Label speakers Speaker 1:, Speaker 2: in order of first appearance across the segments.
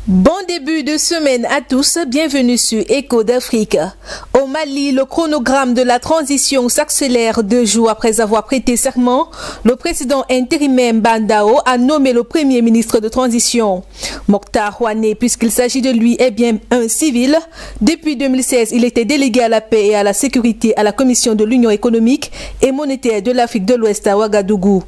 Speaker 1: Bon début de semaine à tous, bienvenue sur Écho d'Afrique. Au Mali, le chronogramme de la transition s'accélère 2 jours après avoir prêté serment. Le président intérimaire Bandao a nommé le premier ministre de transition. Mokhtar Ouané, puisqu'il s'agit de lui, est bien un civil. Depuis 2016, il était délégué à la paix et à la sécurité à la Commission de l'Union économique et monétaire de l'Afrique de l'Ouest à Ouagadougou.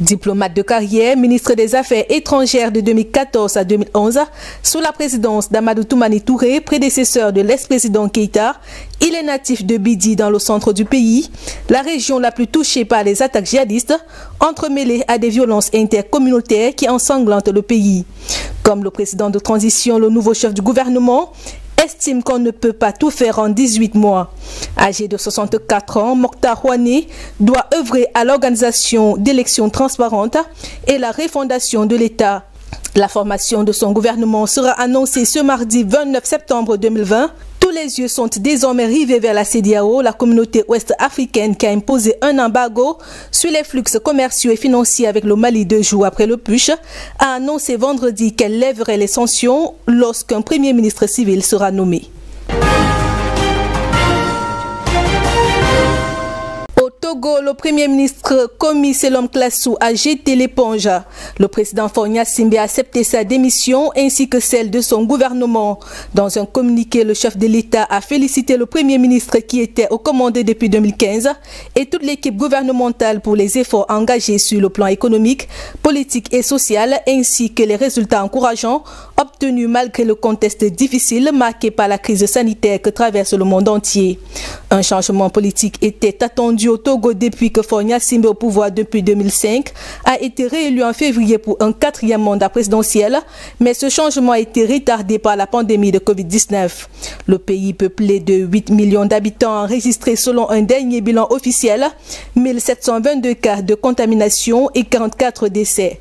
Speaker 1: Diplomate de carrière, ministre des Affaires étrangères de 2014 à 2011, sous la présidence d'Amadou Toumani Touré, prédécesseur de l'ex-président Keïta, il est natif de Bidi dans le centre du pays, la région la plus touchée par les attaques djihadistes, entremêlées à des violences intercommunautaires qui ensanglantent le pays. Comme le président de transition, le nouveau chef du gouvernement estime qu'on ne peut pas tout faire en 18 mois. Âgé de 64 ans, Mokhtar Ouané doit œuvrer à l'organisation d'élections transparentes et la refondation de l'État. La formation de son gouvernement sera annoncée ce mardi 29 septembre 2020. Tous les yeux sont désormais rivés vers la CEDEAO, la communauté ouest-africaine qui a imposé un embargo sur les flux commerciaux et financiers avec le Mali 2 jours après le putsch, a annoncé vendredi qu'elle lèverait les sanctions lorsqu'un premier ministre civil sera nommé. Au Togo, le premier ministre Komi Selom Klassou a jeté l'éponge. Le président Faure Gnassingbé a accepté sa démission ainsi que celle de son gouvernement. Dans un communiqué, le chef de l'État a félicité le premier ministre qui était aux commandes depuis 2015 et toute l'équipe gouvernementale pour les efforts engagés sur le plan économique, politique et social ainsi que les résultats encourageants obtenus malgré le contexte difficile marqué par la crise sanitaire que traverse le monde entier. Un changement politique était attendu au Togo depuis que Faure Gnassingbé au pouvoir depuis 2005 a été réélu en février pour un 4e mandat présidentiel, mais ce changement a été retardé par la pandémie de Covid-19. Le pays peuplé de 8 millions d'habitants a enregistré selon un dernier bilan officiel 1722 cas de contamination et 44 décès.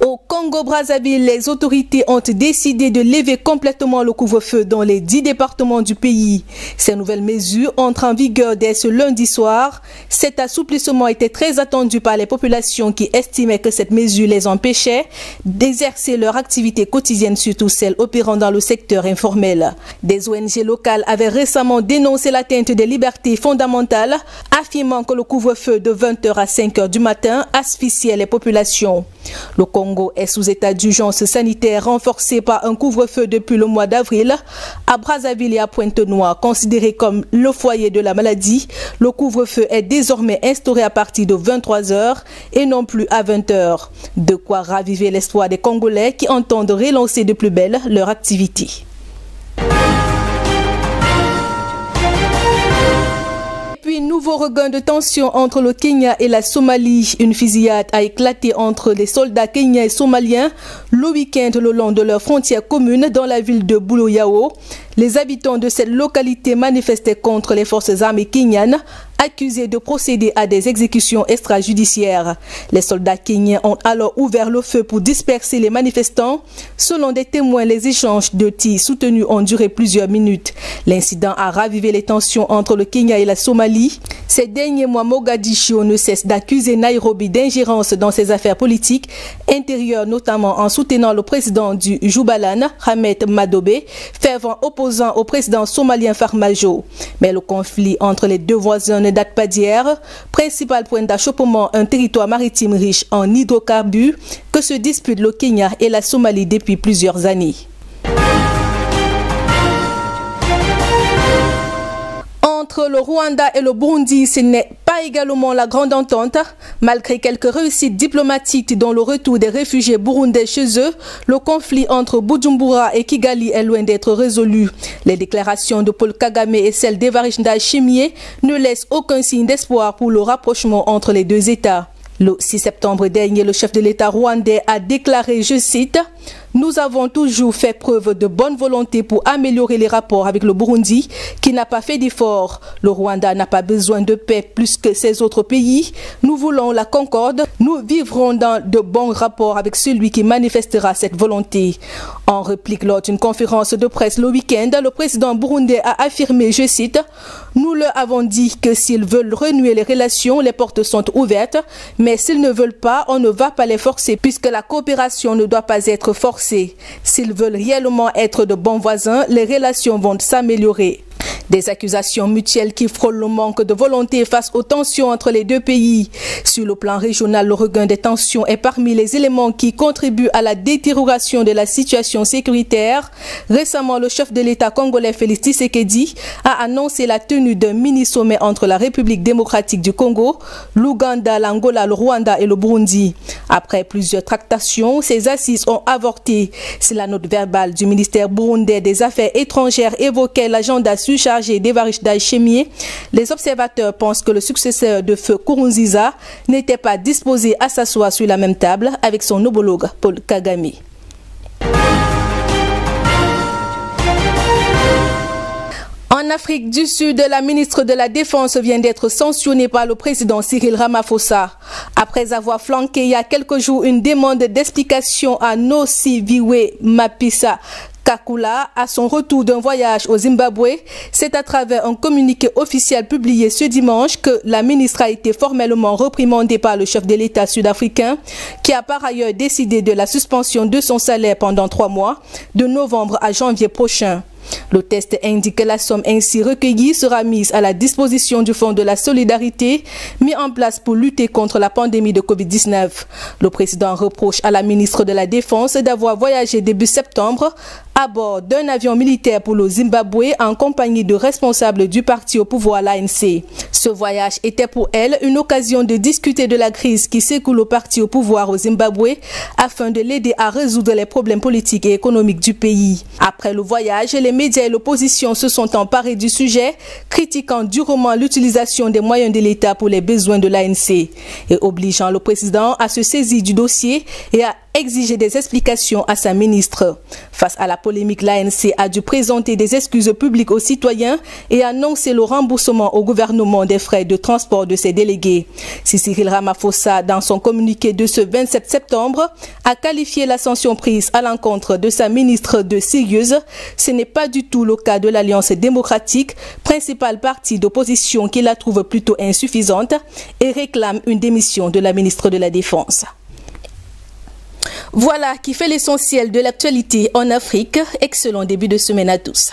Speaker 1: Au Congo-Brazzaville, les autorités ont décidé de lever complètement le couvre-feu dans les 10 départements du pays. Ces nouvelles mesures entrent en vigueur dès ce lundi soir. Cet assouplissement était très attendu par les populations qui estimaient que cette mesure les empêchait d'exercer leur activité quotidienne, surtout celles opérant dans le secteur informel. Des ONG locales avaient récemment dénoncé l'atteinte des libertés fondamentales, affirmant que le couvre-feu de 20h à 5h du matin asphyxiait les populations. Le Congo est sous état d'urgence sanitaire renforcé par un couvre-feu depuis le mois d'avril. À Brazzaville et à Pointe-Noire, considéré comme le foyer de la maladie, le couvre-feu est désormais instauré à partir de 23h et non plus à 20h. De quoi raviver l'espoir des Congolais qui entendent relancer de plus belle leur activité. Puis, nouveau regain de tension entre le Kenya et la Somalie. Une fusillade a éclaté entre les soldats kenyans et somaliens le week-end le long de leur frontière commune dans la ville de Buloyao. Les habitants de cette localité manifestaient contre les forces armées kenyanes, accusés de procéder à des exécutions extrajudiciaires. Les soldats kenyans ont alors ouvert le feu pour disperser les manifestants. Selon des témoins, les échanges de tirs soutenus ont duré plusieurs minutes. L'incident a ravivé les tensions entre le Kenya et la Somalie. Ces derniers mois, Mogadiscio ne cesse d'accuser Nairobi d'ingérence dans ses affaires politiques intérieures, notamment en soutenant le président du Jubaland, Ahmed Madobe, fervent opposant au président somalien Farmajo. Mais le conflit entre les deux voisins ne date pas d'hier. Principal point d'achoppement, un territoire maritime riche en hydrocarbures que se disputent le Kenya et la Somalie depuis plusieurs années. Entre le Rwanda et le Burundi, ce n'est pas également la grande entente. Malgré quelques réussites diplomatiques dont le retour des réfugiés burundais chez eux, le conflit entre Bujumbura et Kigali est loin d'être résolu. Les déclarations de Paul Kagame et celles d'Evariste Ndayishimiye ne laissent aucun signe d'espoir pour le rapprochement entre les deux États. Le 6 septembre dernier, le chef de l'État rwandais a déclaré, je cite, « Nous avons toujours fait preuve de bonne volonté pour améliorer les rapports avec le Burundi, qui n'a pas fait d'efforts. Le Rwanda n'a pas besoin de paix plus que ces autres pays. Nous voulons la concorde. Nous vivrons dans de bons rapports avec celui qui manifestera cette volonté. En réplique lors d'une conférence de presse le week-end, le président burundais a affirmé, je cite, « Nous leur avons dit que s'ils veulent renouer les relations, les portes sont ouvertes, mais s'ils ne veulent pas, on ne va pas les forcer puisque la coopération ne doit pas être forcée. S'ils veulent réellement être de bons voisins, les relations vont s'améliorer. » Des accusations mutuelles qui frôlent le manque de volonté face aux tensions entre les deux pays. Sur le plan régional, le regain des tensions est parmi les éléments qui contribuent à la détérioration de la situation sécuritaire. Récemment, le chef de l'État congolais Félix Tshisekedi a annoncé la tenue d'un mini-sommet entre la République démocratique du Congo, l'Ouganda, l'Angola, le Rwanda et le Burundi. Après plusieurs tractations, ces assises ont avorté. C'est la note verbale du ministère burundais des Affaires étrangères évoquait l'agenda surchargé d'Évariste Ndayishimiye. Les observateurs pensent que le successeur de feu Nkurunziza n'était pas disposé à s'asseoir sur la même table avec son homologue Paul Kagame. En Afrique du Sud, la ministre de la Défense vient d'être sanctionnée par le président Cyril Ramaphosa. Après avoir flanqué il y a quelques jours une demande d'explication à Nosiviwe Mapisa Kakula à son retour d'un voyage au Zimbabwe, c'est à travers un communiqué officiel publié ce dimanche que la ministre a été formellement réprimandée par le chef de l'État sud-africain, qui a par ailleurs décidé de la suspension de son salaire pendant 3 mois, de novembre à janvier prochain. Le test indique que la somme ainsi recueillie sera mise à la disposition du Fonds de la solidarité mis en place pour lutter contre la pandémie de Covid-19. Le président reproche à la ministre de la Défense d'avoir voyagé début septembre à bord d'un avion militaire pour le Zimbabwe en compagnie de responsables du parti au pouvoir, l'ANC. Ce voyage était pour elle une occasion de discuter de la crise qui secoue le parti au pouvoir au Zimbabwe afin de l'aider à résoudre les problèmes politiques et économiques du pays. Après le voyage, les médias et l'opposition se sont emparés du sujet, critiquant durement l'utilisation des moyens de l'État pour les besoins de l'ANC et obligeant le président à se saisir du dossier et à exiger des explications à sa ministre. Face à la polémique, l'ANC a dû présenter des excuses publiques aux citoyens et annoncer le remboursement au gouvernement des frais de transport de ses délégués. Cyril Ramaphosa, dans son communiqué de ce 27 septembre, a qualifié la sanction prise à l'encontre de sa ministre de sérieuse. Ce n'est pas du tout le cas de l'Alliance démocratique, principal parti d'opposition qui la trouve plutôt insuffisante et réclame une démission de la ministre de la Défense. Voilà qui fait l'essentiel de l'actualité en Afrique. Excellent début de semaine à tous.